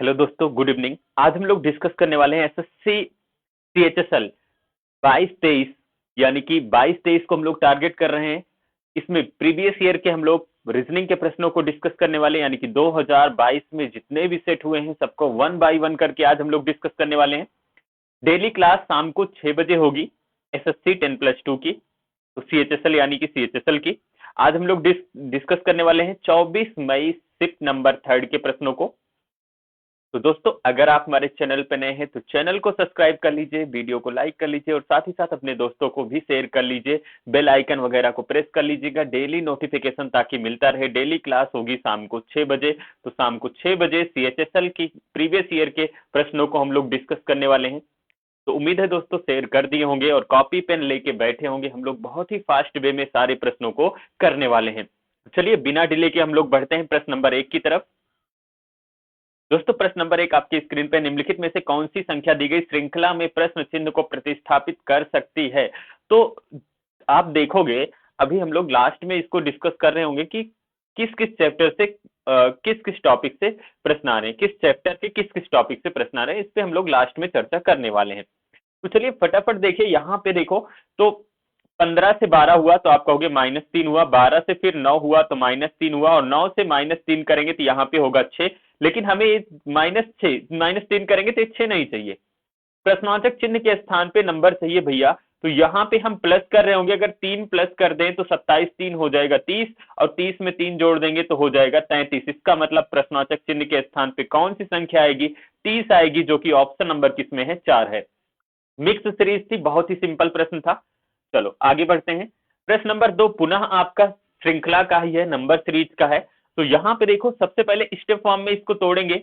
Hello दोस्तों, good evening. आज हम लोग डिस्कस करने वाले हैं एसएससी सीएचएसएल 22-23, यानी कि 22-23 को हम लोग टारगेट कर रहे हैं। इसमें प्रीवियस ईयर के हम लोग रीजनिंग के प्रश्नों को डिस्कस करने वाले हैं, यानी कि 2022 में जितने भी सेट हुए हैं सबको वन बाय वन करके आज हम लोग डिस्कस करने वाले हैं। डेली क्लास शाम को 6 बजे होगी एसएससी 10+2 की, तो सीएचएसएल यानी कि सीएचएसएल की। आज हम लोग डिस्कस करने वाले हैं 24 मई शिफ्ट नंबर 3 के प्रश्नों को। तो दोस्तों, अगर आप हमारे चैनल पे नए हैं तो चैनल को सब्सक्राइब कर लीजिए, वीडियो को लाइक कर लीजिए और साथ ही साथ अपने दोस्तों को भी शेयर कर लीजिए। बेल आइकन वगैरह को प्रेस कर लीजिएगा, डेली नोटिफिकेशन ताकि मिलता रहे। डेली क्लास होगी शाम को 6 बजे, तो शाम को 6 बजे सीएचएसएल की प्रीवियस ईयर के प्रश्नों को हम लोग डिस्कस करने वाले हैं। तो उम्मीद है दोस्तों शेयर कर दिए होंगे और कॉपी पेन लेके बैठे होंगे। हम लोग बहुत ही फास्ट वे में सारे प्रश्नों को करने वाले हैं। तो चलिए बिना डिले के हम लोग बढ़ते हैं प्रश्न नंबर 1 की तरफ। दोस्तों, प्रश्न नंबर 1 आपकी स्क्रीन पर निम्नलिखित में से कौन सी संख्या दी गई श्रृंखला में प्रश्न चिन्ह को प्रतिस्थापित कर सकती है? तो आप देखोगे, अभी हम लोग लास्ट में इसको डिस्कस कर रहे होंगे कि किस किस चैप्टर से किस किस टॉपिक से प्रश्न आ रहे हैं, किस चैप्टर के किस किस टॉपिक से प्रश्न आ रहे हैं, इस पे हम लोग लास्ट में चर्चा करने वाले हैं। तो चलिए फटाफट देखिए, यहाँ पे देखो तो 15 से 12 हुआ तो आप कहोगे -3 हुआ, 12 से फिर 9 हुआ तो -3 हुआ, और 9 से -3 करेंगे तो यहाँ पे होगा 6। लेकिन हमें -3 करेंगे तो 6 नहीं चाहिए, प्रश्नवाचक चिन्ह के स्थान पे नंबर चाहिए भैया। तो यहाँ पे हम प्लस कर रहे होंगे, अगर 3 प्लस कर दें तो 27 3 हो जाएगा 30, और 30 में 3 जोड़ देंगे तो हो जाएगा 33। इसका मतलब प्रश्नवाचक चिन्ह के स्थान पे कौन सी संख्या आएगी? 30 आएगी, जो कि ऑप्शन नंबर किसमें है? 4 है। मिक्स सीरीज थी, बहुत ही सिंपल प्रश्न था। चलो आगे बढ़ते हैं। प्रश्न नंबर 2 पुनः आपका श्रृंखला का ही है, नंबर सीरीज का है। तो यहाँ पे देखो, सबसे पहले स्टेप फॉर्म में इसको तोड़ेंगे।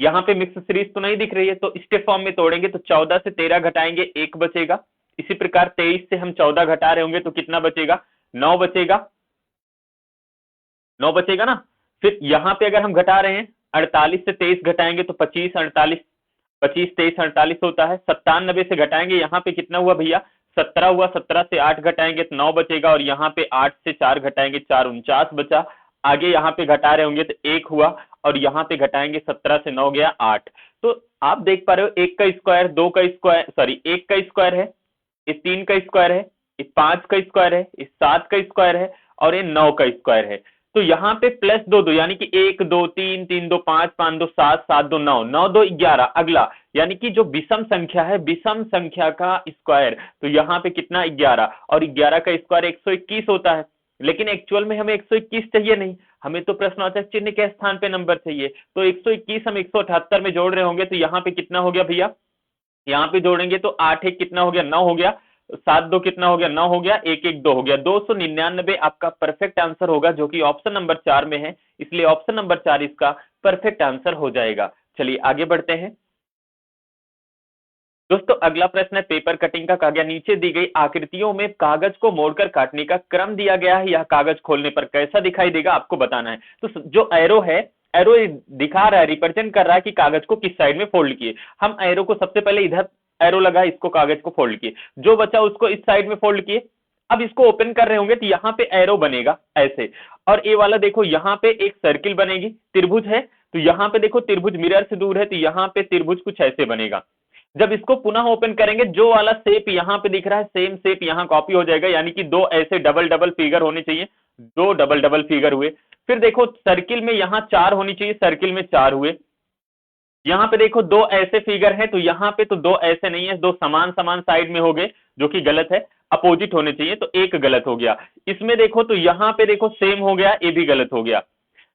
यहाँ पे मिक्स सीरीज तो नहीं दिख रही है, तो स्टेप फॉर्म में तोड़ेंगे तो 14 से 13 घटाएंगे 1 बचेगा। इसी प्रकार 23 से हम 14 घटा रहे होंगे तो कितना बचेगा? 9 बचेगा। 9 बचेगा ना। फिर यहाँ पे अगर हम घटा रहे हैं, 48 से 23 घटाएंगे तो 25, 48, 25 23 48 होता है। 97 से घटाएंगे, यहाँ पे कितना हुआ भैया? 17 हुआ। 17 से 8 घटाएंगे तो 9 बचेगा, और यहाँ पे 8 से 4 घटाएंगे 4 49 बचा। आगे यहाँ पे घटा रहे होंगे तो 1 हुआ, और यहाँ पे घटाएंगे 17 से 9 गया 8। तो आप देख पा रहे हो, 1 का स्क्वायर, 2 का स्क्वायर, सॉरी 1 का स्क्वायर है, ये 3 का स्क्वायर है, ये 5 का स्क्वायर है, ये 7 का स्क्वायर है, और ये 9 का स्क्वायर है। तो यहाँ पे प्लस 2 2, यानी कि 1 2 3 3 2 5 5 2 7 7 2 9 9 2 11। अगला यानी कि जो विषम संख्या है, विषम संख्या का स्क्वायर, तो यहाँ पे कितना? 11, और 11 का स्क्वायर 121 होता है। लेकिन एक्चुअल में हमें 121 चाहिए नहीं, हमें तो प्रश्नवाचक चिन्ह के स्थान पे नंबर चाहिए। तो 121 हम 178 में जोड़ रहे होंगे तो यहाँ पे कितना हो गया भैया? यहाँ पे जोड़ेंगे तो 8 1 कितना हो गया? 9 हो गया। 7 2 कितना हो गया? 9 हो गया। 1 1 2 हो गया। 299 आपका परफेक्ट आंसर होगा, जो कि ऑप्शन नंबर 4 में है, इसलिए ऑप्शन नंबर 4 इसका परफेक्ट आंसर हो जाएगा। चलिए आगे बढ़ते हैं दोस्तों। अगला प्रश्न है पेपर कटिंग का। कहा गया नीचे दी गई आकृतियों में कागज को मोड़कर काटने का क्रम दिया गया है, यह कागज खोलने पर कैसा दिखाई देगा? आपको बताना है। तो जो एरो है, एरो दिखा रहा है, रिप्रेजेंट कर रहा है कि कागज को किस साइड में फोल्ड किए। हम एरो को सबसे पहले इधर एरो लगा, इसको कागज को फोल्ड किए, जो बचा उसको इस साइड में फोल्ड किए। अब इसको ओपन कर रहे होंगे तो यहाँ पे एरो बनेगा ऐसे, और ये वाला देखो यहाँ पे एक सर्किल बनेगी, त्रिभुज है, तो यहाँ पे देखो त्रिभुज मिरर से दूर है, तो यहाँ पे त्रिभुज कुछ ऐसे बनेगा। जब इसको पुनः ओपन करेंगे, जो वाला शेप यहाँ पे दिख रहा है सेम शेप यहाँ कॉपी हो जाएगा, यानी कि दो ऐसे डबल डबल फिगर होने चाहिए, दो डबल डबल फिगर हुए। फिर देखो सर्किल में यहाँ 4 होनी चाहिए, सर्किल में 4 हुए। यहाँ पे देखो दो ऐसे फिगर हैं, तो यहाँ पे तो दो ऐसे नहीं है, दो समान समान साइड में हो गए, जो कि गलत है, अपोजिट होने चाहिए, तो एक गलत हो गया। इसमें देखो तो यहाँ पे देखो सेम हो गया, ये भी गलत हो गया।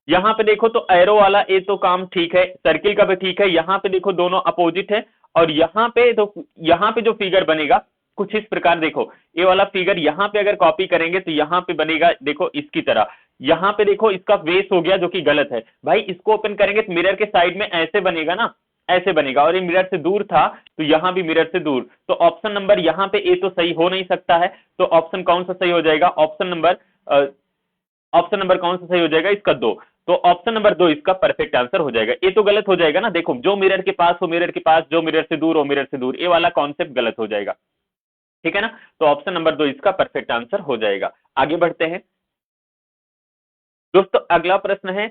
यहाँ पे देखो तो एरो वाला ये तो काम ठीक है, सर्किल का भी ठीक है। यहाँ पे देखो दोनों अपोजिट है, और यहाँ पे तो यहाँ पे जो फिगर बनेगा कुछ इस प्रकार, देखो ये वाला फिगर यहाँ पे अगर कॉपी करेंगे तो यहाँ पे बनेगा देखो इसकी तरह। यहाँ पे देखो इसका बेस हो गया, जो कि गलत है भाई। इसको ओपन करेंगे तो मिरर के साइड में ऐसे बनेगा ना, ऐसे बनेगा, और ये मिरर से दूर था तो यहाँ भी मिरर से दूर। तो ऑप्शन नंबर यहाँ पे ए तो सही हो नहीं सकता है, तो ऑप्शन कौन सा सही हो जाएगा? ऑप्शन नंबर कौन सा सही हो जाएगा? इसका 2। तो ऑप्शन नंबर 2 इसका परफेक्ट आंसर हो जाएगा। ये तो गलत हो जाएगा ना, देखो जो मिरर के पास हो मिरर के पास, जो मिरर से दूर हो मिरर से दूर, ये वाला कॉन्सेप्ट गलत हो जाएगा, ठीक है ना। तो ऑप्शन नंबर 2 इसका परफेक्ट आंसर हो जाएगा। आगे बढ़ते हैं दोस्तों। अगला प्रश्न है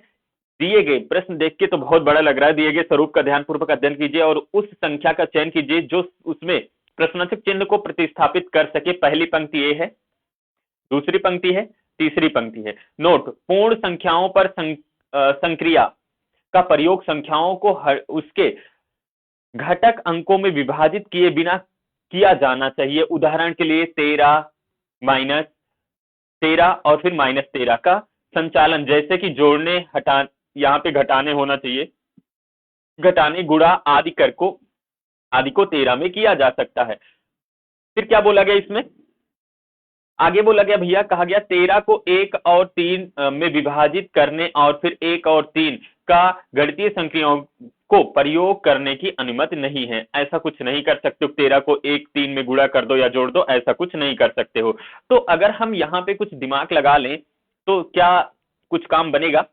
दिए गए प्रश्न देख के तो बहुत बड़ा लग रहा है, दिए गए स्वरूप का ध्यानपूर्वक अध्ययन कीजिए और उस संख्या का चयन कीजिए जो उसमें प्रश्नवाचक चिन्ह को प्रतिस्थापित कर सके। पहली पंक्ति ए है, दूसरी पंक्ति है, तीसरी पंक्ति है। नोट, पूर्ण संख्याओं पर संक्रिया का प्रयोग संख्याओं को उसके घटक अंकों में विभाजित किए बिना किया जाना चाहिए। उदाहरण के लिए 13, -13 और फिर -13 का संचालन, जैसे कि जोड़ने, हटा, यहाँ पे घटाने होना चाहिए, घटाने, गुणा आदि कर को आदि को 13 में किया जा सकता है। फिर क्या बोला गया इसमें, आगे बोला गया भैया, कहा गया 13 को 1 और 3 में विभाजित करने और फिर 1 और 3 का गणितीय संक्रियाओं को प्रयोग करने की अनुमति नहीं है। ऐसा कुछ नहीं कर सकते हो, 13 को 1 3 में गुणा कर दो या जोड़ दो, ऐसा कुछ नहीं कर सकते हो। तो अगर हम यहाँ पे कुछ दिमाग लगा लें तो क्या कुछ काम बनेगा।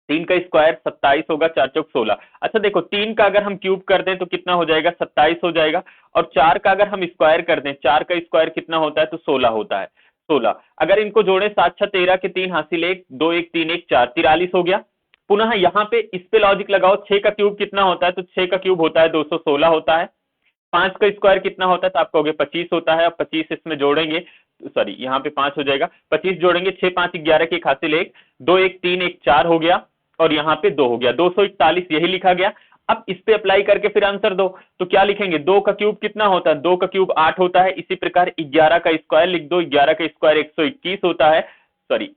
3 का स्क्वायर 27 होगा, 4 चौक 16। अच्छा देखो, 3 का अगर हम क्यूब कर दें तो कितना हो जाएगा, 27 हो जाएगा। और 4 का अगर हम स्क्वायर कर दें, 4 का स्क्वायर कितना होता है, तो 16 होता है, 16। अगर इनको जोड़े 7 6 13 के 3 हासिल 1 2 1 3 1 4, 43 हो गया। पुनः यहाँ पे इस पे लॉजिक लगाओ, 6 का क्यूब कितना होता है, तो 6 का क्यूब होता है 216 होता है। 5 का स्क्वायर कितना होता है, तो आप कहोगे 25 होता है। अब 25 इसमें जोड़ेंगे, सॉरी यहाँ पे 5 हो जाएगा, 25 जोड़ेंगे, 6 5 11 के हासिल 1 2 1 3 1 4 हो गया और यहाँ पे 2 हो गया, 241 यही लिखा गया। अब इस पे अप्लाई करके फिर आंसर दो, तो क्या लिखेंगे, 2 का क्यूब कितना होता है, 2 का क्यूब 8 होता है। इसी प्रकार 11 का स्क्वायर लिख दो, 11 का स्क्वायर 121 होता है, सॉरी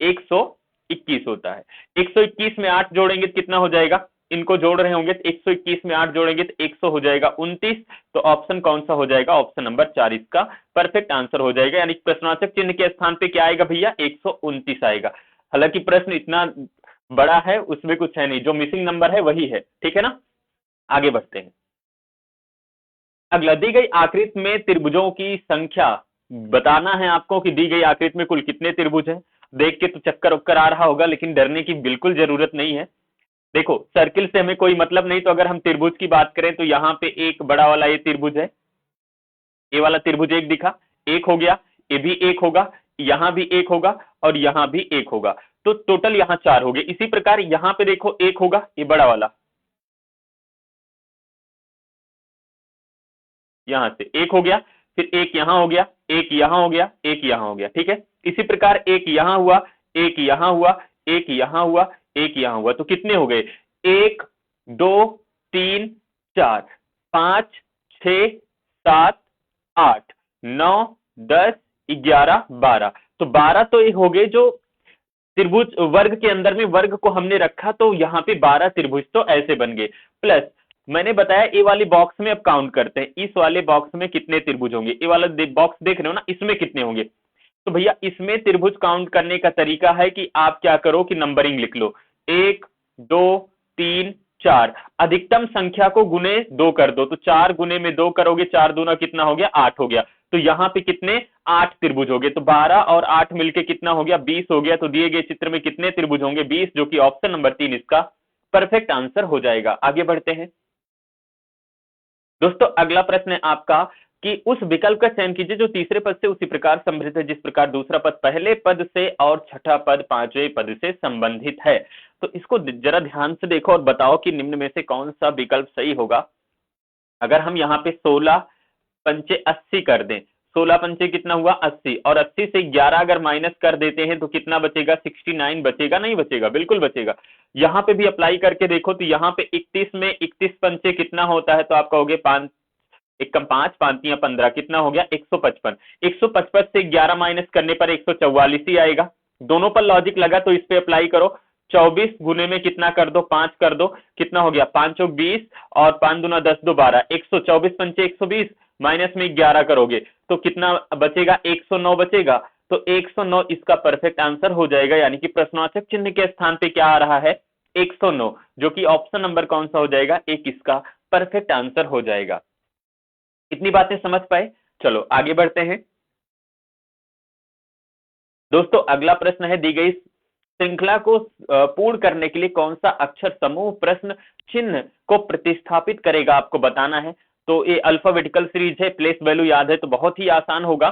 121 होता है। 121 में 8 जोड़ेंगे तो कितना हो जाएगा, इनको जोड़ रहे होंगे तो 121 में 8 जोड़ेंगे तो 100 हो जाएगा 29। तो ऑप्शन कौन सा हो जाएगा, ऑप्शन नंबर 4 इसका परफेक्ट आंसर हो जाएगा। यानी प्रश्नवाचक चिन्ह के स्थान पे क्या आएगा भैया, 129 आएगा। हालांकि प्रश्न इतना बड़ा है, उसमें कुछ है नहीं, जो मिसिंग नंबर है वही है, ठीक है ना। आगे बढ़ते हैं। अगला, दी गई आकृति में त्रिभुजों की संख्या बताना है आपको कि दी गई आकृति में कुल कितने त्रिभुज हैं। देख के तो चक्कर उक्कर आ रहा होगा, लेकिन डरने की बिल्कुल जरूरत नहीं है। देखो, सर्किल से हमें कोई मतलब नहीं, तो अगर हम त्रिभुज की बात करें तो यहाँ पे एक बड़ा वाला ये त्रिभुज है, ये वाला त्रिभुज एक दिखा, एक हो गया, ये भी एक होगा, यहां भी एक होगा और यहां भी एक होगा, तो टोटल यहां 4 हो गए। इसी प्रकार यहां पे देखो एक होगा, ये बड़ा वाला, यहां से एक हो गया, फिर एक यहां हो गया, एक यहां हो गया, एक यहां हो गया, ठीक है। इसी प्रकार एक यहां हुआ, एक यहां हुआ, एक यहां हुआ, एक यहां हुआ, तो कितने हो गए, 1 2 3 4 5 6 7 8 9 10 11 12, तो 12 तो एक हो गए जो त्रिभुज वर्ग के अंदर में वर्ग को हमने रखा, तो यहाँ पे 12 त्रिभुज तो ऐसे बन गए। प्लस मैंने बताया ए वाली बॉक्स में अब काउंट करते हैं, इस वाले बॉक्स में कितने त्रिभुज होंगे, ये वाला बॉक्स देख रहे हो ना, इसमें कितने होंगे। तो भैया इसमें त्रिभुज काउंट करने का तरीका है कि आप क्या करो कि नंबरिंग लिख लो, 1 2 3 4, अधिकतम संख्या को गुने 2 कर दो, तो 4 गुने में 2 करोगे, 4 दूना कितना हो गया, 8 हो गया। तो यहाँ पे कितने, 8 त्रिभुज हो गए, तो 12 और 8 मिलके कितना हो गया, 20 हो गया। तो दिए गए चित्र में कितने त्रिभुज होंगे, 20, जो कि ऑप्शन नंबर 3 इसका परफेक्ट आंसर हो जाएगा। आगे बढ़ते हैं दोस्तों, अगला प्रश्न है आपका कि उस विकल्प का चयन कीजिए जो तीसरे पद से उसी प्रकार संबंधित है जिस प्रकार दूसरा पद पहले पद से और छठा पद पांचवें पद से संबंधित है। तो इसको जरा ध्यान से देखो और बताओ कि निम्न में से कौन सा विकल्प सही होगा। अगर हम यहाँ पे 16 पंचे 80 कर दें, 16 पंचे कितना हुआ 80, और 80 से 11 अगर माइनस कर देते हैं तो कितना बचेगा, 69 बचेगा, नहीं बचेगा, बिल्कुल बचेगा। यहाँ पे भी अप्लाई करके देखो तो यहाँ पे 31 में 31 पंचे कितना होता है, तो आप कहोगे 5 एकम 5 5 15, कितना हो गया 155। 155 से 11 माइनस करने पर 144 ही आएगा। दोनों पर लॉजिक लगा तो इस पे अप्लाई करो, 24 गुने में कितना कर दो, 5 कर दो, कितना हो गया 5 चौक 20 और 5 दूना 10 2 12, 124 पंचे 120 माइनस में 11 करोगे तो कितना बचेगा, 109 बचेगा। तो 109 इसका परफेक्ट आंसर हो जाएगा, यानी कि प्रश्नवाचक चिन्ह के स्थान पे क्या आ रहा है, 109, जो कि ऑप्शन नंबर कौन सा हो जाएगा, एक इसका परफेक्ट आंसर हो जाएगा। इतनी बातें समझ पाए, चलो आगे बढ़ते हैं दोस्तों। अगला प्रश्न है, दी गई श्रृंखला को पूर्ण करने के लिए कौन सा अक्षर समूह प्रश्न चिन्ह को प्रतिस्थापित करेगा, आपको बताना है। तो ये अल्फाबेटिकल सीरीज है, प्लेस वैल्यू याद है तो बहुत ही आसान होगा।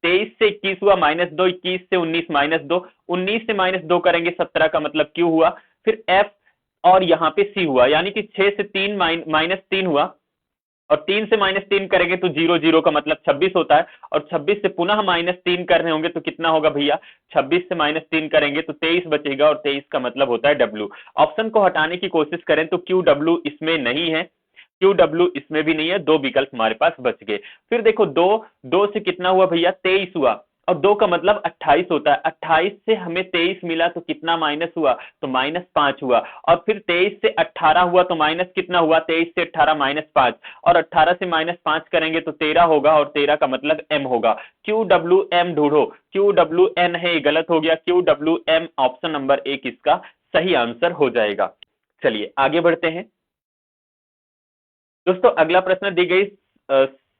23 से 21 हुआ -2, 21 से 19 -2, 19 से -2 करेंगे 17 का मतलब क्यों हुआ, फिर एफ और यहाँ पे सी हुआ, यानी कि 6 से 3 -3 हुआ, और 3 से -3 करेंगे तो 0 0 का मतलब 26 होता है, और 26 से पुनः -3 कर रहे होंगे तो कितना होगा भैया, 26 से -3 करेंगे तो 23 बचेगा, और 23 का मतलब होता है डब्ल्यू। ऑप्शन को हटाने की कोशिश करें तो क्यू डब्ल्यू इसमें नहीं है, क्यू डब्ल्यू इसमें भी नहीं है, दो विकल्प हमारे पास बच गए। फिर देखो दो से कितना हुआ भैया, 23 हुआ, और 2 का मतलब 28 होता है, 28 से हमें 23 मिला तो कितना माइनस हुआ, तो -5 हुआ, और फिर 23 से 18 हुआ तो माइनस कितना हुआ, 23 से 18 -5, और 18 से -5 करेंगे तो 13 होगा, और 13 का मतलब m होगा। क्यू डब्ल्यू एम ढूंढो, क्यू डब्ल्यू एन है, गलत हो गया, Q W M option number 1 इसका सही आंसर हो जाएगा। चलिए आगे बढ़ते हैं दोस्तों। अगला प्रश्न दी गई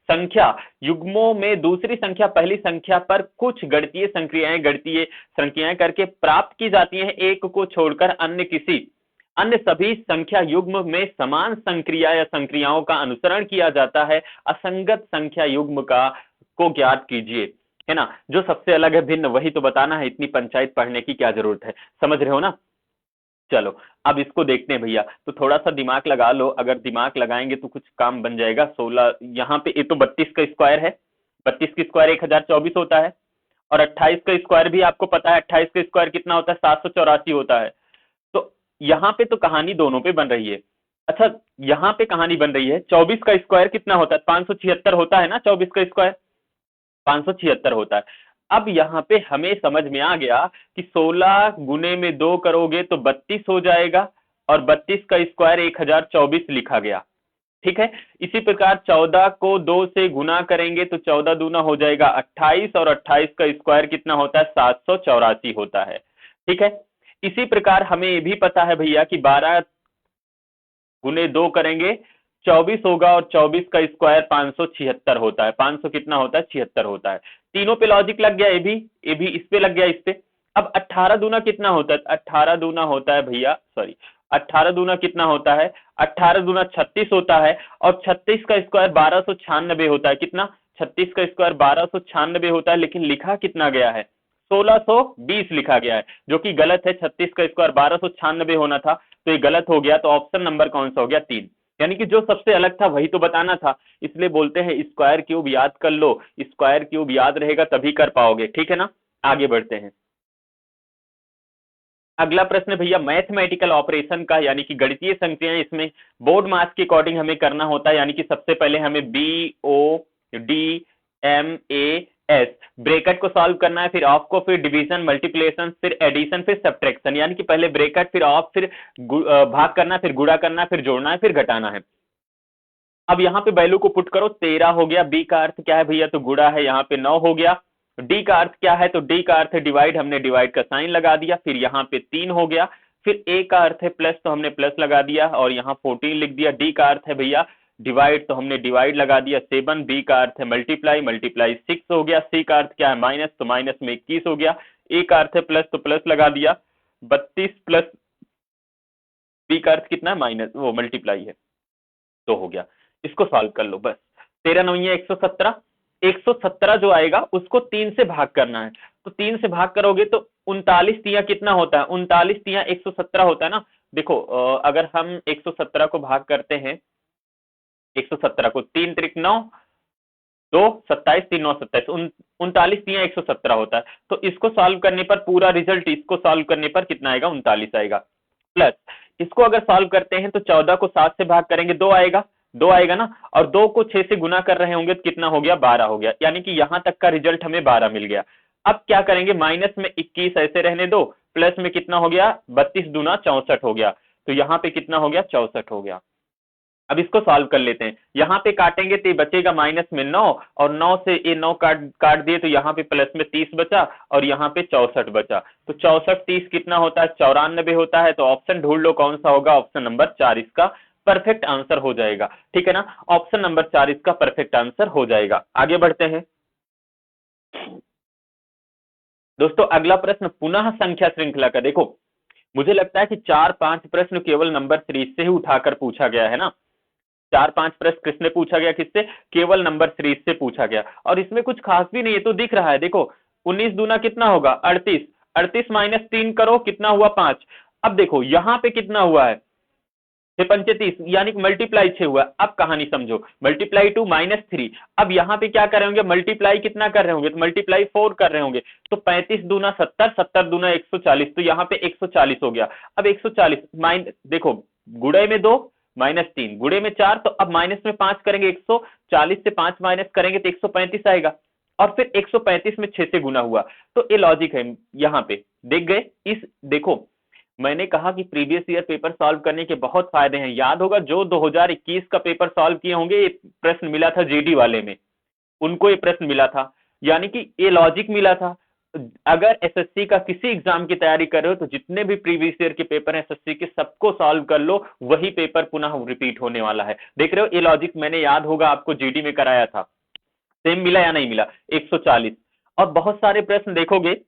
संख्या युग्मों में दूसरी संख्या पहली संख्या पर कुछ गणितीय संक्रियाएं करके प्राप्त की जाती हैं, एक को छोड़कर अन्य सभी संख्या युग्म में समान संक्रिया या संक्रियाओं का अनुसरण किया जाता है, असंगत संख्या युग्म को ज्ञात कीजिए, है ना। जो सबसे अलग है भिन्न वही तो बताना है, इतनी पंचायत पढ़ने की क्या जरूरत है, समझ रहे हो ना। चलो अब इसको देखते हैं भैया, तो थोड़ा सा दिमाग लगा लो, अगर दिमाग लगाएंगे तो कुछ काम बन जाएगा। 16 यहाँ पे ये तो 32 का स्क्वायर है, 32 का स्क्वायर 1024 होता है, और 28 का स्क्वायर भी आपको पता है, 28 का स्क्वायर कितना होता है, 784 होता है। तो यहाँ पे तो कहानी दोनों पे बन रही है। अच्छा यहाँ पे कहानी बन रही है, 24 का स्क्वायर कितना होता है, 576 होता है ना, 24 का स्क्वायर 576 होता है। अब यहाँ पे हमें समझ में आ गया कि 16 गुने में 2 करोगे तो 32 हो जाएगा, और 32 का स्क्वायर 1024 लिखा गया, ठीक है। इसी प्रकार 14 को 2 से गुना करेंगे तो 14 दूना हो जाएगा 28, और 28 का स्क्वायर कितना होता है, 784 होता है, ठीक है। इसी प्रकार हमें ये भी पता है भैया कि 12 गुने 2 करेंगे 24 होगा, और 24 का स्क्वायर 576 होता है, 500 कितना होता है, 76 होता है। तीनों पे लॉजिक लग गया, ये भी इस पे लग गया, इस पे। अब 18 दूना कितना होता है, 18 दूना होता है भैया, सॉरी 18 दूना कितना होता है, 18 दूना 36 होता है, और 36 का स्क्वायर 1296 होता है, कितना, 36 का स्क्वायर 1296 होता है, लेकिन लिखा कितना गया है, 1620 लिखा गया है, जो कि गलत है। 36 का स्क्वायर 1296 होना था, तो ये गलत हो गया, तो ऑप्शन नंबर कौन सा हो गया, 3। यानी कि जो सबसे अलग था वही तो बताना था, इसलिए बोलते हैं स्क्वायर क्यूब याद कर लो, स्क्वायर क्यूब याद रहेगा तभी कर पाओगे, ठीक है ना। आगे बढ़ते हैं। अगला प्रश्न भैया मैथमेटिकल ऑपरेशन का, यानी कि गणितीय संक्रियाएं, इसमें बोर्ड मास के अकॉर्डिंग हमें करना होता है, यानी कि सबसे पहले हमें BODMAS ब्रैकेट को सॉल्व करना है, फिर ऑफ को, फिर डिवीजन, मल्टीप्लिकेशन, फिर एडिशन, फिर सब्ट्रैक्शन, यानी कि पहले ब्रैकेट, फिर ऑफ, फिर भाग करना, फिर गुणा करना, फिर जोड़ना है, फिर घटाना है। अब यहाँ पे वैल्यू को पुट करो, 13 हो गया, बी का अर्थ क्या है भैया, तो गुणा है, यहाँ पे 9 हो गया। डी का अर्थ क्या है, तो डी का अर्थ है डिवाइड, हमने डिवाइड का साइन लगा दिया, फिर यहाँ पे 3 हो गया। फिर ए का अर्थ है प्लस, तो हमने प्लस लगा दिया, और यहाँ 14 लिख दिया। डी का अर्थ है भैया डिवाइड, तो हमने डिवाइड लगा दिया 7। बी का अर्थ है मल्टीप्लाई, मल्टीप्लाई 6 हो गया। सी का अर्थ क्या है माइनस, तो माइनस में 21 हो गया। ए का अर्थ है प्लस, तो प्लस लगा दिया 32 प्लस बी का अर्थ कितना है माइनस, वो मल्टीप्लाई है, तो हो गया। इसको सॉल्व कर लो बस, 13 9 117, 117 जो आएगा उसको 3 से भाग करना है, तो 3 से भाग करोगे तो 39 तिया कितना होता है, 39 तिया 117 होता है ना। देखो अगर हम 117 को भाग करते हैं, 117 को 3 त्रिक 9, 2 27, 3 9 27, 39 तिया 117 होता है। तो इसको सॉल्व करने पर पूरा रिजल्ट, इसको सॉल्व करने पर कितना आएगा, 39 आएगा। प्लस इसको अगर सॉल्व करते हैं तो 14 को 7 से भाग करेंगे, 2 आएगा ना, और 2 को 6 से गुना कर रहे होंगे तो कितना हो गया, 12 हो गया। यानी कि यहां तक का रिजल्ट हमें 12 मिल गया। अब क्या करेंगे, माइनस में 21 ऐसे रहने दो, प्लस में कितना हो गया, 32 दूना 64 हो गया, तो यहाँ पे कितना हो गया, 64 हो गया। अब इसको सॉल्व कर लेते हैं, यहाँ पे काटेंगे तो बचेगा माइनस में 9, और 9 से ये 9 काट दिए तो यहाँ पे प्लस में 30 बचा, और यहाँ पे 64 बचा, तो 64 30 कितना होता है, 94 होता है। तो ऑप्शन ढूंढ लो कौन सा होगा, ऑप्शन नंबर 4 इसका परफेक्ट आंसर हो जाएगा, ठीक है ना। ऑप्शन नंबर 4 इसका परफेक्ट आंसर हो जाएगा। आगे बढ़ते हैं दोस्तों। अगला प्रश्न पुनः संख्या श्रृंखला का, देखो मुझे लगता है कि 4-5 प्रश्न केवल नंबर सीरीज से ही उठाकर पूछा गया है ना। 4-5 प्रश्न किसने पूछा गया, किससे, केवल नंबर सीरीज से पूछा गया, और इसमें कुछ खास भी नहीं है, तो दिख रहा है। देखो 19 दूना कितना होगा, 38, 38 माइनस 3 करो कितना हुआ, 5। अब देखो यहाँ पे कितना हुआ है, 6 पंचे 30, यानी कि मल्टीप्लाई 6 हुआ। अब कहानी समझो, मल्टीप्लाई 2 -3। अब यहाँ पे क्या कर रहे होंगे, मल्टीप्लाई कितना कर रहे होंगे, तो मल्टीप्लाई 4 कर रहे होंगे। तो 35 दूना 70, 70 दूना 140, तो यहाँ पे 140 हो गया। अब 140 देखो, गुड़े में 2 -3, गुड़े में 4, तो अब माइनस में 5 करेंगे, 140 से 5 माइनस करेंगे तो 135 आएगा। और फिर 135 में 6 से गुना हुआ। तो ये लॉजिक है, यहाँ पे देख गए। इस देखो, मैंने कहा कि प्रीवियस ईयर पेपर सॉल्व करने के बहुत फायदे हैं। याद होगा जो 2021 का पेपर सॉल्व किए होंगे, ये प्रश्न मिला था जीडी वाले में, उनको ये प्रश्न मिला था, यानी कि ये लॉजिक मिला था। अगर एसएससी का किसी एग्जाम की तैयारी कर रहे हो तो जितने भी प्रीवियस ईयर के पेपर हैं एसएससी के, सबको सॉल्व कर लो, वही पेपर पुनः रिपीट होने वाला है। देख रहे हो, ये लॉजिक मैंने, याद होगा आपको, जीडी में कराया था। सेम मिला या नहीं मिला, 140। और बहुत सारे प्रश्न देखोगे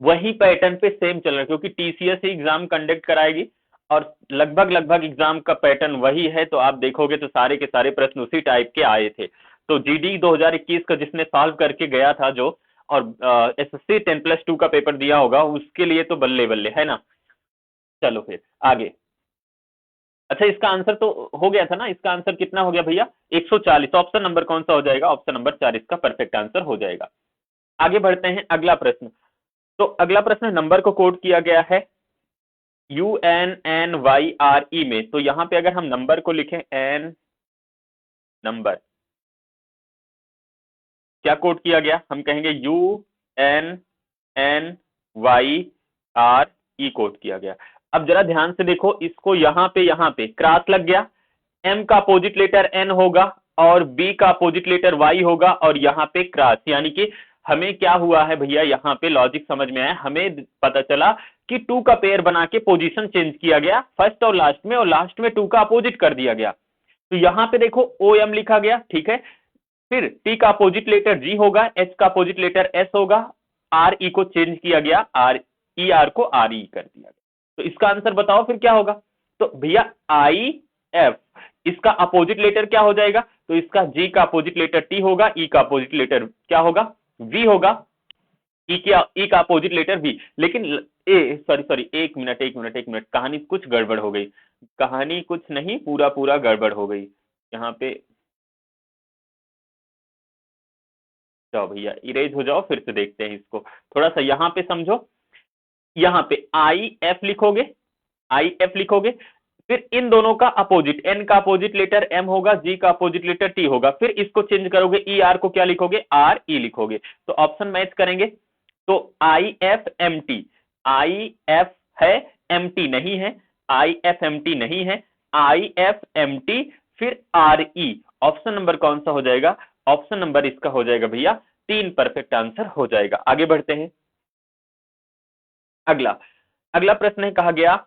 वही पैटर्न पे सेम चल रहा है, क्योंकि टीसीएस ही एग्जाम कंडक्ट कराएगी और लगभग लगभग एग्जाम का पैटर्न वही है। तो आप देखोगे तो सारे के सारे प्रश्न उसी टाइप के आए थे। तो जीडी 2021 का जिसने सॉल्व करके गया था जो, और एसएससी 10+2 का पेपर दिया होगा, उसके लिए तो बल्ले बल्ले है ना। चलो फिर आगे। अच्छा, इसका आंसर तो हो गया था ना, इसका आंसर कितना हो गया भैया, 140। ऑप्शन नंबर कौन सा हो जाएगा, ऑप्शन नंबर 4 इसका परफेक्ट आंसर हो जाएगा। आगे बढ़ते हैं, अगला प्रश्न। तो अगला प्रश्न नंबर को कोड किया गया है UNNYRE में। तो यहां पे अगर हम नंबर को लिखें, एन नंबर, क्या कोड किया गया, हम कहेंगे UNNYRE कोड किया गया। अब जरा ध्यान से देखो, इसको यहां पे क्रॉस लग गया। M का अपोजिट लेटर N होगा और B का अपोजिट लेटर Y होगा, और यहाँ पे क्रॉस, यानी कि हमें क्या हुआ है भैया, यहाँ पे लॉजिक समझ में आया। हमें पता चला कि 2 का पेयर बना के पोजीशन चेंज किया गया फर्स्ट और लास्ट में, और लास्ट में 2 का अपोजिट कर दिया गया। तो यहाँ पे देखो OM लिखा गया, ठीक है। फिर T का अपोजिट लेटर G होगा, H का अपोजिट लेटर S होगा, RE को चेंज किया गया, ER को RE कर दिया गया। तो इसका आंसर बताओ फिर क्या होगा। तो भैया IF, इसका अपोजिट लेटर क्या हो जाएगा, तो इसका G का अपोजिट लेटर T होगा, E का अपोजिट लेटर क्या होगा, V होगा, E का अपोजिट लेटर V। लेकिन सॉरी, एक मिनट, कहानी कुछ गड़बड़ हो गई। कहानी कुछ नहीं, पूरा गड़बड़ हो गई यहाँ पे। जाओ भैया, इरेज हो जाओ, फिर से देखते हैं इसको। थोड़ा सा यहाँ पे समझो, यहाँ पे आई एफ लिखोगे, फिर इन दोनों का अपोजिट, एन का अपोजिट लेटर एम होगा, जी का अपोजिट लेटर टी होगा, फिर इसको चेंज करोगे, ई आर को क्या लिखोगे, आर ई लिखोगे। तो ऑप्शन मैच करेंगे। तो आई एफ है, एम टी नहीं है, आई एफ एम टी नहीं है, आई एफ एम टी, फिर आर ई। ऑप्शन नंबर कौन सा हो जाएगा, ऑप्शन नंबर इसका हो जाएगा भैया 3, परफेक्ट आंसर हो जाएगा। आगे बढ़ते हैं। अगला अगला प्रश्न है, कहा गया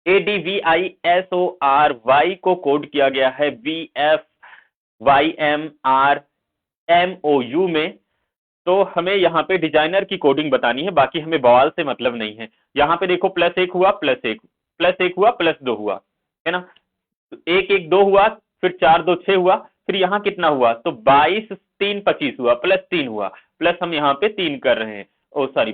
ADVISORY को कोड किया गया है VFYMRMOU में। तो हमें यहाँ पे डिजाइनर की कोडिंग बतानी है, बाकी हमें बवाल से मतलब नहीं है। यहाँ पे देखो +1 हुआ, +1 हुआ, +2 हुआ, है ना। 1 1 2 हुआ, फिर 4 2 6 हुआ, फिर यहाँ कितना हुआ, तो 22 3 25 हुआ, +3 हुआ, प्लस हम यहाँ पे 3 कर रहे हैं, ओ सॉरी,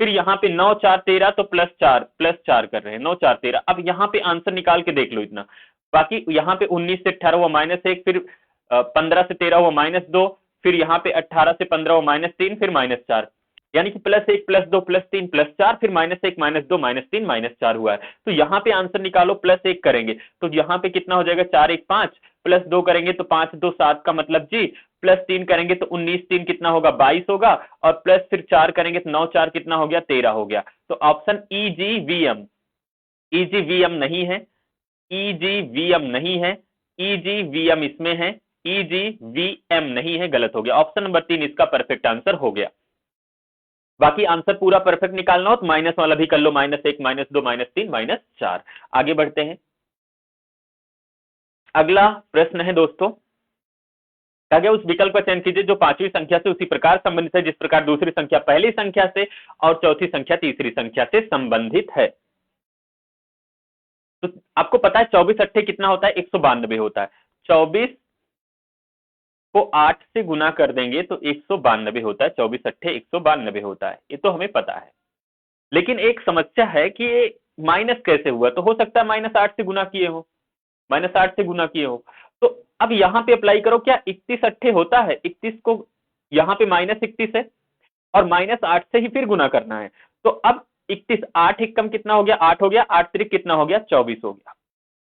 फिर यहाँ पे 9 4 13, तो +4 कर रहे हैं, 9 4 13। अब यहाँ पे आंसर निकाल के देख लो इतना। बाकी यहाँ पे 19 से 18 हुआ -1, फिर 15 से 13 हुआ -2, फिर यहाँ पे 18 से 15 हुआ -3, फिर -4, यानी कि +1 +2 +3 +4, फिर -1 -2 -3 -4 हुआ है। तो यहाँ पे आंसर निकालो, +1 करेंगे तो यहाँ पे कितना हो जाएगा, 4 1 5, +2 करेंगे तो 5 2 7 का मतलब जी, +3 करेंगे तो 19 3 कितना होगा, 22 होगा, और प्लस फिर 4 करेंगे तो 9 4 कितना हो गया, 13 हो गया। तो ऑप्शन EGVM नहीं है, EGVM नहीं है, EGVM इसमें है, EGVM नहीं है, गलत हो गया। ऑप्शन नंबर 3 इसका परफेक्ट आंसर हो गया। बाकी आंसर पूरा परफेक्ट निकालना हो तो माइनस वाला भी कर लो, -1 -2 -3 -4। आगे बढ़ते हैं। अगला प्रश्न है दोस्तों, कहा गया उस विकल्प का चयन कीजिए जो 5वीं संख्या से उसी प्रकार संबंधित है जिस प्रकार दूसरी संख्या पहली संख्या से और चौथी संख्या तीसरी संख्या से संबंधित है। तो आपको पता है 24 अट्ठे कितना होता है, 192 होता है। 24 को 8 से गुना कर देंगे तो 192 होता है, 24 अट्ठे 192 होता है, ये तो हमें पता है। लेकिन एक समस्या है कि ये माइनस कैसे हुआ, तो हो सकता है -8 से गुना किए हो, -8 से गुना किए हो। तो अब यहाँ पे अप्लाई करो, क्या 31 अट्ठे होता है, 31 को यहाँ पे -31 है और -8 से ही फिर गुना करना है। तो अब 31, 8 एकम कितना हो गया, 8 हो गया, 8 त्रिक कितना हो गया, 24 हो गया।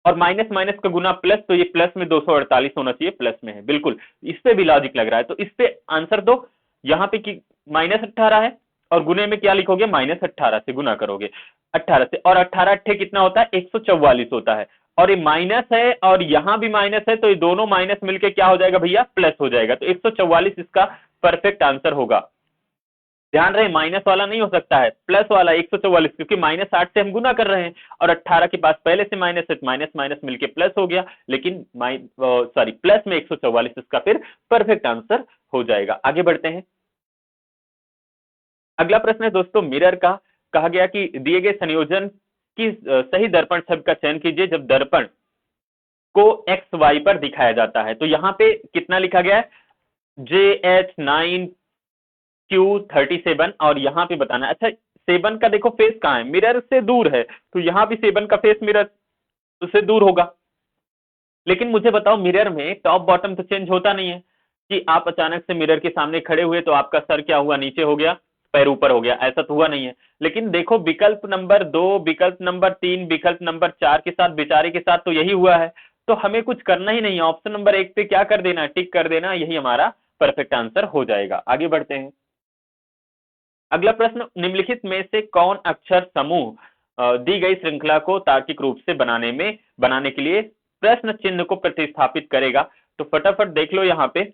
और माइनस माइनस का गुना प्लस, तो ये प्लस में 248 होना चाहिए, प्लस में है बिल्कुल। इस पे भी लॉजिक लग रहा है, तो इस पे आंसर दो। यहाँ पे कि -18 है और गुने में क्या लिखोगे, -18 से गुना करोगे 18 से, और 18 अट्ठे कितना होता है, 144 होता है। और ये माइनस है और यहां भी माइनस है, तो ये दोनों माइनस मिलके क्या हो जाएगा भैया, प्लस हो जाएगा। तो 144 इसका परफेक्ट आंसर होगा। ध्यान रहे माइनस वाला नहीं हो सकता है, प्लस वाला 144, क्योंकि -8 से हम गुना कर रहे हैं और 18 के पास पहले से माइनस है, माइनस माइनस मिलके प्लस हो गया। लेकिन सॉरी प्लस में 144 इसका फिर परफेक्ट आंसर हो जाएगा। आगे बढ़ते हैं। अगला प्रश्न है दोस्तों मिरर का। कहा गया कि दिए गए संयोजन की सही दर्पण छवि का चयन कीजिए जब दर्पण को एक्स वाई पर दिखाया जाता है। तो यहाँ पे कितना लिखा गया है, JH9 Q37, और यहाँ पे बताना है। अच्छा 7 का देखो फेस कहाँ है, मिरर से दूर है, तो यहाँ भी 7 का फेस मिरर उससे दूर होगा। लेकिन मुझे बताओ मिरर में टॉप बॉटम तो चेंज होता नहीं है, कि आप अचानक से मिरर के सामने खड़े हुए तो आपका सर क्या हुआ, नीचे हो गया, पैर ऊपर हो गया, ऐसा तो हुआ नहीं है। लेकिन देखो विकल्प नंबर 2, विकल्प नंबर 3, विकल्प नंबर 4 के साथ, बेचारे के साथ तो यही हुआ है। तो हमें कुछ करना ही नहीं है, ऑप्शन नंबर 1 पे क्या कर देना, टिक कर देना, यही हमारा परफेक्ट आंसर हो जाएगा। आगे बढ़ते हैं। अगला प्रश्न, निम्नलिखित में से कौन अक्षर समूह दी गई श्रृंखला को तार्किक रूप से बनाने के लिए प्रश्न चिन्ह को प्रतिस्थापित करेगा। तो फटाफट देख लो यहाँ पे,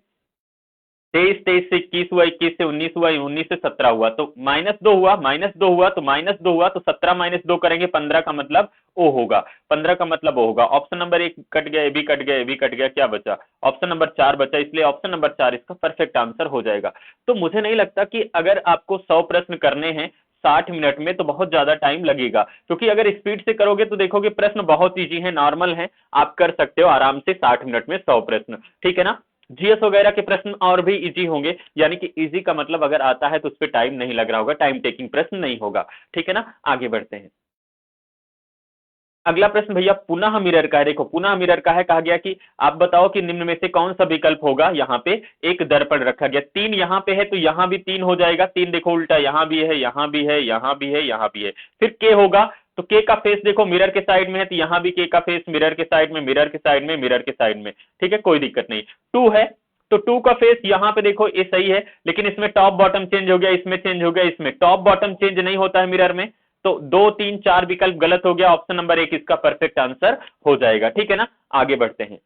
23 23 से 21 हुआ, 21 से 19 हुआ, 19 से 17 हुआ, तो -2 हुआ, -2 हुआ, तो -2 हुआ, तो 17 -2 करेंगे 15 का मतलब ओ होगा, 15 का मतलब ओ होगा। ऑप्शन नंबर 1 कट गया, ए भी कट गया, ए भी कट गया, क्या बचा, ऑप्शन नंबर 4 बचा, इसलिए ऑप्शन नंबर 4 इसका परफेक्ट आंसर हो जाएगा। तो मुझे नहीं लगता कि अगर आपको 100 प्रश्न करने हैं 60 मिनट में तो बहुत ज्यादा टाइम लगेगा, क्योंकि अगर स्पीड से करोगे तो देखोगे प्रश्न बहुत इजी है, नॉर्मल है, आप कर सकते हो आराम से 60 मिनट में 100 प्रश्न, ठीक है ना। जीएस वगैरह के प्रश्न और भी इजी होंगे, यानी कि इजी का मतलब अगर आता है तो उस पर टाइम नहीं लग रहा होगा, टाइम टेकिंग प्रश्न नहीं होगा, ठीक है ना। आगे बढ़ते हैं। अगला प्रश्न भैया पुनः मिरर का है। देखो पुनः मिरर का है, कहा गया कि आप बताओ कि निम्न में से कौन सा विकल्प होगा। यहाँ पे एक दर्पण रखा गया, 3 यहाँ पे है तो यहाँ भी 3 हो जाएगा, 3 देखो उल्टा, यहाँ भी है, यहाँ भी है, यहाँ भी है, यहाँ भी है। फिर के होगा, तो के का फेस देखो मिरर के साइड में है, तो यहाँ भी के का फेस मिरर के साइड में, मिरर के साइड में, मिरर के साइड में, ठीक है, कोई दिक्कत नहीं। 2 है तो 2 का फेस यहाँ पे देखो ये सही है, लेकिन इसमें टॉप बॉटम चेंज हो गया, इसमें चेंज हो गया, इसमें टॉप बॉटम चेंज नहीं होता है मिरर में, तो 2 3 4 विकल्प गलत हो गया, ऑप्शन नंबर 1 इसका परफेक्ट आंसर हो जाएगा, ठीक है ना। आगे बढ़ते हैं।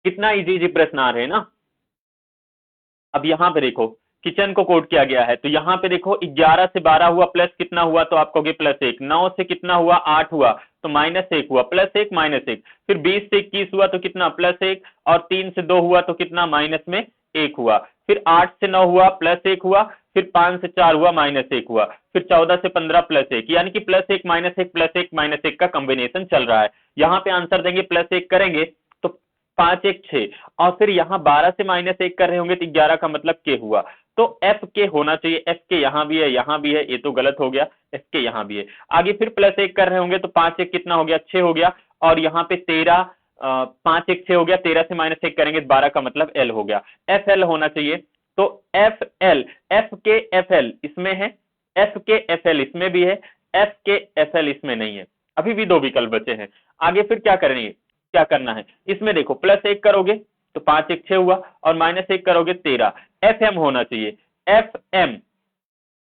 कितना इजी इजी प्रश्न आ रहे हैं ना। अब यहां पे देखो किचन को कोड किया गया है, तो यहां पे देखो 11 से 12 हुआ, प्लस कितना हुआ, तो आप कहोगे +1। 9 से कितना हुआ, 8 हुआ, तो -1 हुआ, +1 -1। फिर 20 से 21 हुआ तो कितना, +1, और 3 से 2 हुआ तो कितना, माइनस में 1 हुआ। फिर 8 से 9 हुआ, +1 हुआ। फिर 5 से 4 हुआ, -1 हुआ। फिर 14 से 15 +1, यानी कि +1 -1 +1 -1 का कॉम्बिनेशन चल रहा है। यहाँ पे आंसर देंगे +1 करेंगे तो 5 1 6, और फिर यहाँ 12 से -1 कर रहे होंगे तो 11 का मतलब के हुआ, तो एफ के होना चाहिए। एफ के यहाँ भी है, यहाँ भी है, ये तो गलत हो गया, एफ के यहाँ भी है। आगे फिर +1 कर रहे होंगे तो 5 1 कितना हो गया, 6 हो गया, और यहाँ पे 13, 5 1 6 हो गया, 13 से -1 करेंगे तो 12 का मतलब एल हो गया, एफ एल होना चाहिए। तो एफ एल, एफ के एफ एल इसमें है, एफ के एफ एल इसमें भी है, एफ के एफ एल इसमें नहीं है। अभी भी 2 विकल्प बचे हैं। आगे फिर क्या करेंगे, क्या करना है, इसमें देखो +1 करोगे तो 5 1 6 हुआ, और -1 करोगे 13, एफ एम होना चाहिए, एफ एम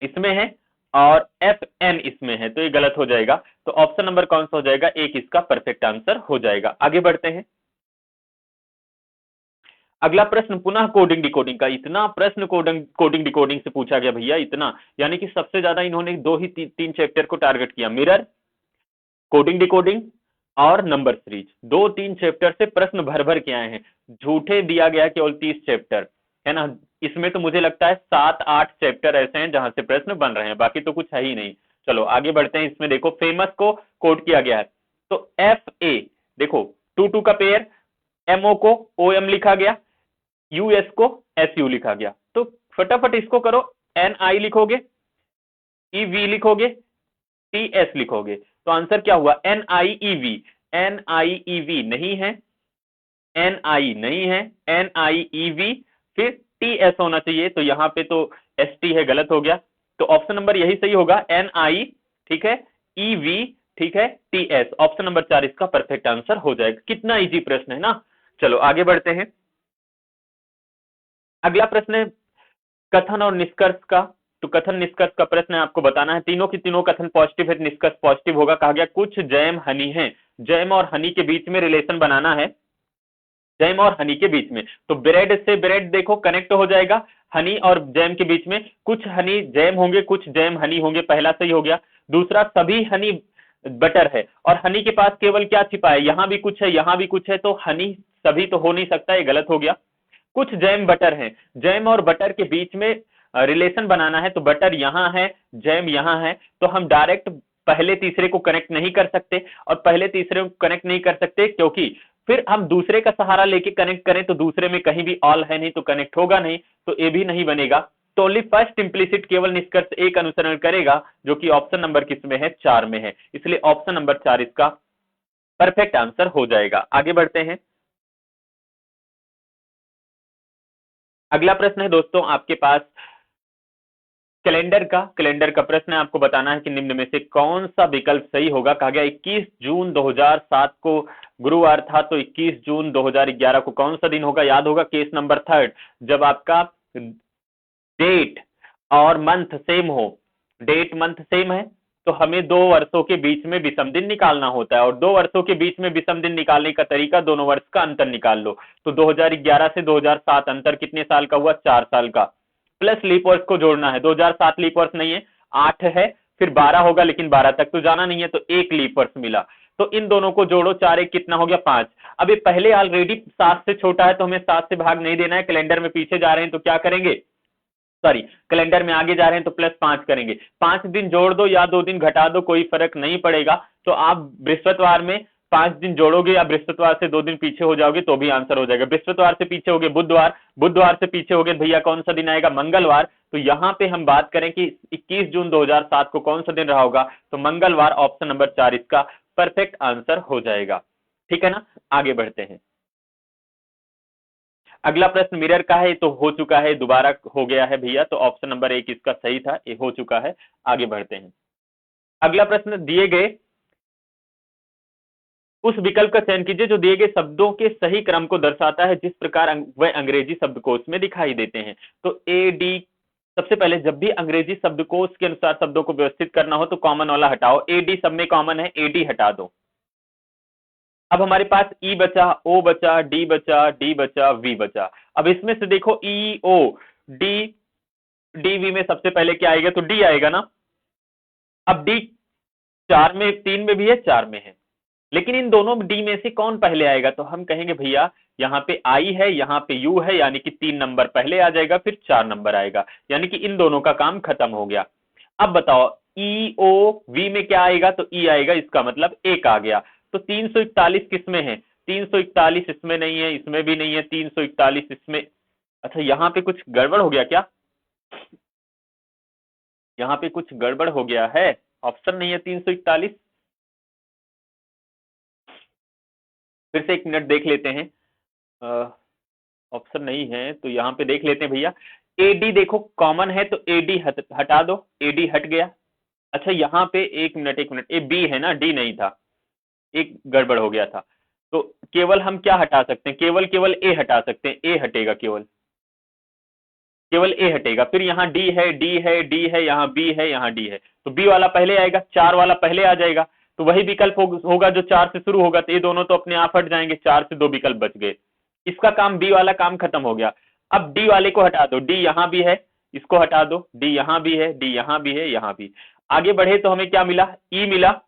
इसमें है और एफ एन इसमें है, तो ये गलत हो जाएगा। तो ऑप्शन नंबर कौन सा हो जाएगा, 1 इसका परफेक्ट आंसर हो जाएगा। आगे बढ़ते हैं। अगला प्रश्न पुनः कोडिंग डिकोडिंग का। इतना प्रश्न कोडिंग डिकोडिंग से पूछा गया भैया, इतना, यानी कि सबसे ज्यादा इन्होंने 2 ही 3 चैप्टर को टारगेट किया, मिरर, कोडिंग डिकोडिंग और नंबर सीरीज। 2 3 चैप्टर से प्रश्न भर भर के आए हैं। झूठे दिया गया केवल 30 चैप्टर, है ना। इसमें तो मुझे लगता है 7 8 चैप्टर ऐसे हैं जहां से प्रश्न बन रहे हैं, बाकी तो कुछ है ही नहीं। चलो आगे बढ़ते हैं। इसमें देखो फेमस को कोड किया गया है, तो एफ ए, देखो 2 2 का पेयर, एमओ को ओ एम लिखा गया, यूएस को एस यू लिखा गया। तो फटाफट इसको करो, एन आई लिखोगे, ईवी लिखोगे, टीएस लिखोगे, तो आंसर क्या हुआ? NIEV। NIEV नहीं है, NI नहीं है, NIEV, फिर TS होना चाहिए, तो यहां पे तो ST है, गलत हो गया। तो ऑप्शन नंबर यही सही होगा, NI, ठीक है, EV, ठीक है, TS। ऑप्शन नंबर 4 इसका परफेक्ट आंसर हो जाएगा। कितना इजी प्रश्न है ना। चलो आगे बढ़ते हैं। अगला प्रश्न है कथन और निष्कर्ष का। तो कथन निष्कर्ष का प्रश्न है, आपको बताना है तीनों की तीनों कथन पॉजिटिव है, निष्कर्ष पॉजिटिव होगा। कहा गया कुछ जैम हनी है, जैम और हनी के बीच में रिलेशन बनाना है, जैम और हनी के बीच में। तो ब्रेड से ब्रेड देखो कनेक्ट हो जाएगा, हनी और जैम के बीच में कुछ हनी जैम होंगे, कुछ जैम हनी होंगे, पहला सही हो गया। दूसरा सभी हनी बटर है, और हनी के पास केवल क्या छिपा है? यहां भी कुछ है, यहां भी कुछ है, तो हनी सभी तो हो नहीं सकता, ये गलत हो गया। कुछ जैम बटर हैं, जैम और बटर के बीच में रिलेशन बनाना है, तो बटर यहां है, जैम यहां है, तो हम डायरेक्ट पहले तीसरे को कनेक्ट नहीं कर सकते, और पहले तीसरे को कनेक्ट नहीं कर सकते क्योंकि फिर हम दूसरे का सहारा लेके कनेक्ट करें तो दूसरे में कहीं भी ऑल है नहीं, तो कनेक्ट होगा नहीं, तो ये भी नहीं बनेगा। तो ओनली फर्स्ट इंप्लिसिट केवल निष्कर्ष एक अनुसरण करेगा, जो कि ऑप्शन नंबर किसमें है? 4 में है, इसलिए ऑप्शन नंबर 4 इसका परफेक्ट आंसर हो जाएगा। आगे बढ़ते हैं। अगला प्रश्न है दोस्तों आपके पास कैलेंडर का प्रश्न है, आपको बताना है कि निम्न में से कौन सा विकल्प सही होगा। कहा गया 21 जून 2007 को गुरुवार था, तो 21 जून 2011 को कौन सा दिन होगा? याद होगा केस नंबर 3, जब आपका डेट और मंथ सेम हो, डेट मंथ सेम है, तो हमें 2 वर्षों के बीच में विषम दिन निकालना होता है, और 2 वर्षों के बीच में विषम दिन निकालने का तरीका दोनों वर्ष का अंतर निकाल लो। तो 2011 से 2007 अंतर कितने साल का हुआ? 4 साल का, प्लस लीप वर्ष को जोड़ना है। 2007 लीप वर्ष नहीं है, 8 है, फिर 12 होगा, लेकिन 12 तक तो जाना नहीं है, तो 1 लीप वर्ष मिला। तो इन दोनों को जोड़ो, 4 1 कितना हो गया? 5। अब ये पहले ऑलरेडी 7 से छोटा है, तो हमें 7 से भाग नहीं देना है। कैलेंडर में पीछे जा रहे हैं तो क्या करेंगे? सॉरी, कैलेंडर में आगे जा रहे हैं तो +5 करेंगे। 5 दिन जोड़ दो या 2 दिन घटा दो, कोई फर्क नहीं पड़ेगा। तो आप बृहस्पतिवार में 5 दिन जोड़ोगे या बृहस्पतिवार से 2 दिन पीछे हो जाओगे तो भी आंसर हो जाएगा। बृहस्पतिवार से पीछे हो गए बुधवार, बुधवार से पीछे हो गए भैया कौन सा दिन आएगा? मंगलवार। तो यहां पे हम बात करें कि 21 जून 2007 को कौन सा दिन रहा होगा? तो मंगलवार। ऑप्शन नंबर 4 इसका परफेक्ट आंसर हो जाएगा। ठीक है ना। आगे बढ़ते हैं। अगला प्रश्न मिरर का है, तो हो चुका है, दोबारा हो गया है भैया, तो ऑप्शन नंबर 1 इसका सही था, ये हो चुका है। आगे बढ़ते हैं। अगला प्रश्न, दिए गए उस विकल्प का चयन कीजिए जो दिए गए शब्दों के सही क्रम को दर्शाता है जिस प्रकार वह अंग्रेजी शब्दकोश में दिखाई देते हैं। तो ए डी, सबसे पहले जब भी अंग्रेजी शब्दकोश के अनुसार शब्दों को व्यवस्थित करना हो तो कॉमन वाला हटाओ। ए डी सब में कॉमन है, ए डी हटा दो। अब हमारे पास ई बचा, ओ बचा, डी बचा, डी बचा, वी बचा। अब इसमें से देखो ई ओ डी, डी वी में सबसे पहले क्या आएगा? तो डी आएगा ना। अब डी 4 में, 3 में भी है, 4 में है, लेकिन इन दोनों डी में से कौन पहले आएगा? तो हम कहेंगे भैया यहाँ पे आई है, यहाँ पे यू है, यानी कि 3 नंबर पहले आ जाएगा, फिर 4 नंबर आएगा, यानी कि इन दोनों का काम खत्म हो गया। अब बताओ ई ओ वी में क्या आएगा? तो ई आएगा, इसका मतलब 1 आ गया। तो 341 किसमें है? 341 इसमें नहीं है, इसमें भी नहीं है, 341 इसमें। अच्छा, यहाँ पे कुछ गड़बड़ हो गया क्या? यहाँ पे कुछ गड़बड़ हो गया है, ऑप्शन नहीं है 341। फिर से 1 मिनट देख लेते हैं। ऑप्शन नहीं है तो यहाँ पे देख लेते हैं भैया। एडी देखो कॉमन है, तो एडी हटा दो, एडी हट गया। अच्छा, यहाँ पे 1 मिनट 1 मिनट, ए बी है ना, डी नहीं था, एक गड़बड़ हो गया था। तो केवल हम क्या हटा सकते हैं? केवल केवल ए हटा सकते हैं, ए हटेगा, केवल केवल ए हटेगा। फिर यहाँ डी है, डी है, डी है, यहाँ बी है, यहाँ डी है, तो बी वाला पहले आएगा, 4 वाला पहले आ जाएगा। तो वही विकल्प होगा जो 4 से शुरू होगा, तो ये दोनों तो अपने आप हट जाएंगे, 4 से 2 विकल्प बच गए। इसका काम, बी वाला काम खत्म हो गया। अब डी वाले को हटा दो, डी यहाँ भी है, इसको हटा दो, डी यहाँ भी है, डी यहाँ भी है, यहाँ भी। आगे बढ़े तो हमें क्या मिला? ई मिला,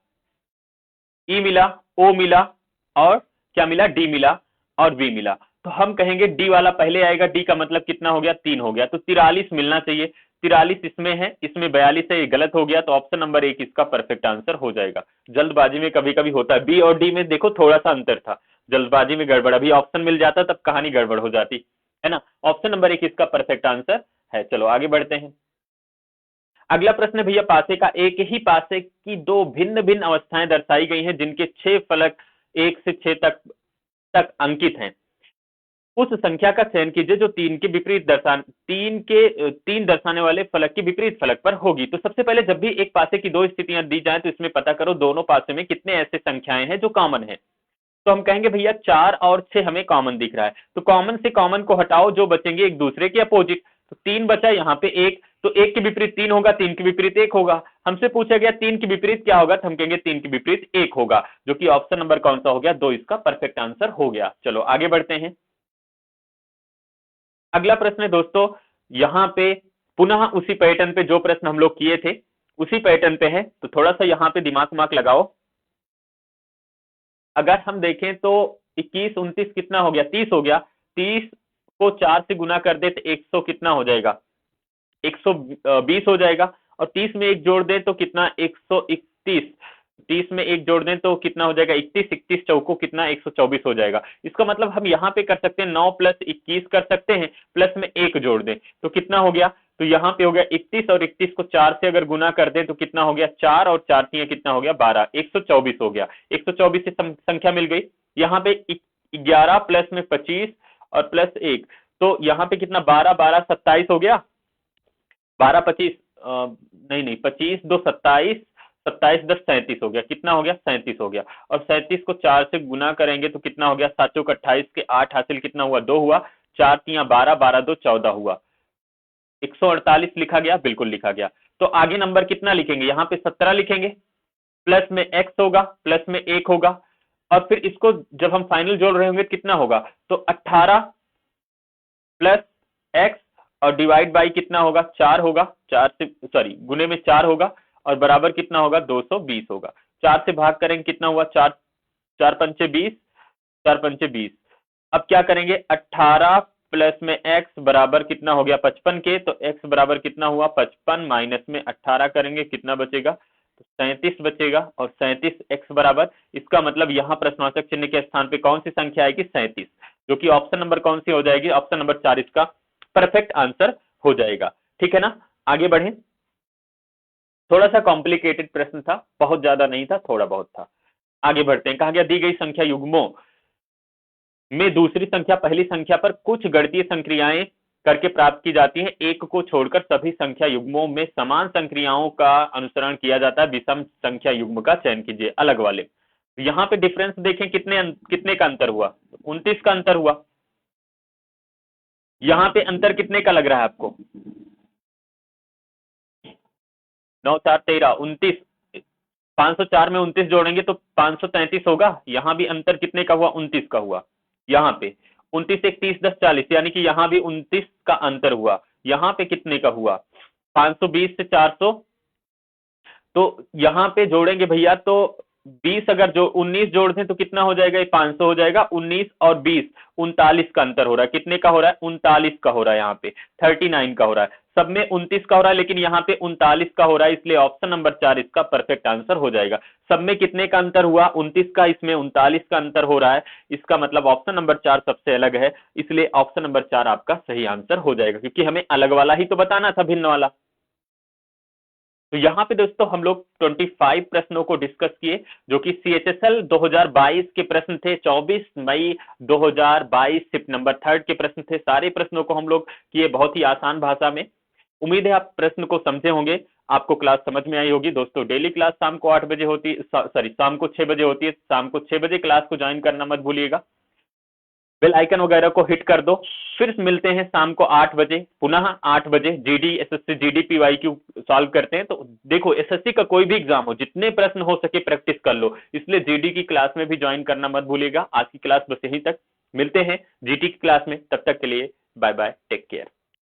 ई मिला, ओ मिला, और क्या मिला? डी मिला और वी मिला। तो हम कहेंगे डी वाला पहले आएगा, डी का मतलब कितना हो गया? 3 हो गया, तो 43 मिलना चाहिए। 43 इसमें है, इसमें 42 है, ये गलत हो गया, तो ऑप्शन नंबर 1 इसका परफेक्ट आंसर हो जाएगा। जल्दबाजी में कभी कभी होता है, बी और डी में देखो थोड़ा सा अंतर था, जल्दबाजी में गड़बड़, अभी ऑप्शन मिल जाता तब कहानी गड़बड़ हो जाती है ना। ऑप्शन नंबर 1 इसका परफेक्ट आंसर है। चलो आगे बढ़ते हैं। अगला प्रश्न है भैया, पासे का एक ही पासे की दो भिन्न भिन्न अवस्थाएं दर्शाई गई हैं जिनके 6 फलक 1 से 6 तक अंकित हैं। उस संख्या का चयन कीजिए जो तीन दर्शाने वाले फलक की विपरीत फलक पर होगी। तो सबसे पहले जब भी एक पासे की दो स्थितियां दी जाए तो इसमें पता करो दोनों पासे में कितने ऐसे संख्याएं हैं जो कॉमन है। तो हम कहेंगे भैया 4 और 6 हमें कॉमन दिख रहा है, तो कॉमन से कॉमन को हटाओ, जो बचेंगे एक दूसरे के अपोजिट। तो 3 बचा, यहाँ पे 1, तो 1 के विपरीत 3 होगा, 3 के विपरीत 1 होगा। हमसे पूछा गया 3 के विपरीत क्या होगा, तो हम कहेंगे 3 के विपरीत 1 होगा, जो कि ऑप्शन नंबर कौन सा हो गया, 2 इसका परफेक्ट आंसर हो गया। चलो आगे बढ़ते हैं। अगला प्रश्न है दोस्तों, यहाँ पे पुनः उसी पैटर्न पे जो प्रश्न हम लोग किए थे उसी पैटर्न पे है, तो थोड़ा सा यहाँ पे दिमाग लगाओ। अगर हम देखें तो 21 29 कितना हो गया, 30 हो गया। 30 को 4 से गुना कर दे तो 100 कितना हो जाएगा, 120 हो जाएगा। और 30 में 1 जोड़ दें तो कितना, 131। 30 में 1 जोड़ दें तो कितना हो जाएगा, 31, 31 चौको कितना, 124 हो जाएगा। इसका मतलब हम यहाँ पे कर सकते हैं 9 + 21 कर सकते हैं, प्लस में 1 जोड़ दें तो कितना हो गया, तो यहाँ पे हो गया 31, और 31 को 4 से अगर गुना कर दें तो कितना हो गया, 4 और 4 कितना हो गया, 12, 124 हो गया। 124 से संख्या मिल गई। यहाँ पे 11 प्लस में 25 और प्लस 1, तो यहाँ पे कितना, 12 12 27 हो गया। 12 25 नहीं 25 2 27, 27 10 37 हो गया। कितना हो गया, 37 हो गया। और 37 को 4 से गुना करेंगे तो कितना हो गया, 7 चौक 28 के 8 हासिल कितना हुआ, 2 हुआ। 4 3 12, 12 2 14 हुआ। 148 लिखा गया, बिल्कुल लिखा गया। तो आगे नंबर कितना लिखेंगे, यहाँ पे 17 लिखेंगे, प्लस में x होगा, प्लस में 1 होगा। और फिर इसको जब हम फाइनल जोड़ रहे होंगे कितना होगा, तो 18 प्लस x और डिवाइड बाई कितना होगा, 4 होगा। 4 से सॉरी गुने में 4 होगा, और बराबर कितना होगा, 220 होगा। 4 से भाग करेंगे कितना हुआ, 4 4 पंचे 20, 4 पंचे 20। अब क्या करेंगे, 18 प्लस में x बराबर कितना हो गया, 55 के। तो x बराबर कितना हुआ, 55, माइनस में 18 करेंगे कितना बचेगा, तो 37 बचेगा। और 37 x बराबर, इसका मतलब यहाँ प्रश्नवाचक चिन्ह के स्थान पे कौन सी संख्या आएगी, 37, जो कि ऑप्शन नंबर कौन सी हो जाएगी, ऑप्शन नंबर 4 इसका परफेक्ट आंसर हो जाएगा। ठीक है ना, आगे बढ़े। थोड़ा सा कॉम्प्लिकेटेड प्रश्न था, बहुत ज्यादा नहीं था, थोड़ा बहुत था। आगे बढ़ते हैं। कहा गया दी गई संख्या युग्मों में दूसरी संख्या पहली संख्या पर कुछ गणितीय संक्रियाएं करके प्राप्त की जाती हैं। एक को छोड़कर सभी संख्या युग्मों में समान संक्रियाओं का अनुसरण किया जाता है। विषम संख्या युग्म का चयन कीजिए, अलग वाले। यहाँ पे डिफरेंस देखें, कितने का अंतर हुआ, 29 का अंतर हुआ। यहाँ पे अंतर कितने का लग रहा है आपको, 9 4 13, 29, 504 में 29 जोड़ेंगे तो 533 होगा। यहाँ भी अंतर कितने का हुआ, 29 का हुआ। यहाँ पे 29 1 30 10 40, यानी कि यहाँ भी 29 का अंतर हुआ। यहाँ पे कितने का हुआ, 520 से 400, तो यहाँ पे जोड़ेंगे भैया तो 20 अगर जो 19 जोड़ दें तो कितना हो जाएगा, ये 500 हो जाएगा। 19 और 20 39 का अंतर हो रहा है। कितने का हो रहा है, 39 का हो रहा है। यहाँ पे 39 का हो रहा है। सब में 29 का हो रहा है, लेकिन यहाँ पे 39 का हो रहा है, इसलिए ऑप्शन नंबर 4 इसका परफेक्ट आंसर हो जाएगा। सब में कितने का अंतर हुआ, 29 का, इसमें 39 का अंतर हो रहा है। इसका मतलब ऑप्शन नंबर 4 सबसे अलग है, इसलिए ऑप्शन नंबर 4 आपका सही आंसर हो जाएगा, क्योंकि हमें अलग वाला ही तो बताना था, भिन्न वाला। तो यहाँ पे दोस्तों हम लोग 25 प्रश्नों को डिस्कस किए, जो कि CHSL 2022 के प्रश्न थे। 24 मई 2022 शिफ्ट नंबर 3 के प्रश्न थे। सारे प्रश्नों को हम लोग किए बहुत ही आसान भाषा में। उम्मीद है आप प्रश्न को समझे होंगे, आपको क्लास समझ में आई होगी। दोस्तों डेली क्लास शाम को 8 बजे होती है, सॉरी शाम को 6 बजे होती है। शाम को 6 बजे क्लास को ज्वाइन करना मत भूलिएगा। बेल आइकन वगैरह को हिट कर दो। फिर मिलते हैं शाम को 8 बजे, पुनः 8 बजे GD SSC GD PYQ solve करते हैं। तो देखो SSC का कोई भी एग्जाम हो, जितने प्रश्न हो सके प्रैक्टिस कर लो, इसलिए GD की क्लास में भी ज्वाइन करना मत भूलिएगा। आज की क्लास बस यहीं तक, मिलते हैं GT की क्लास में। तब तक के लिए बाय बाय, टेक केयर।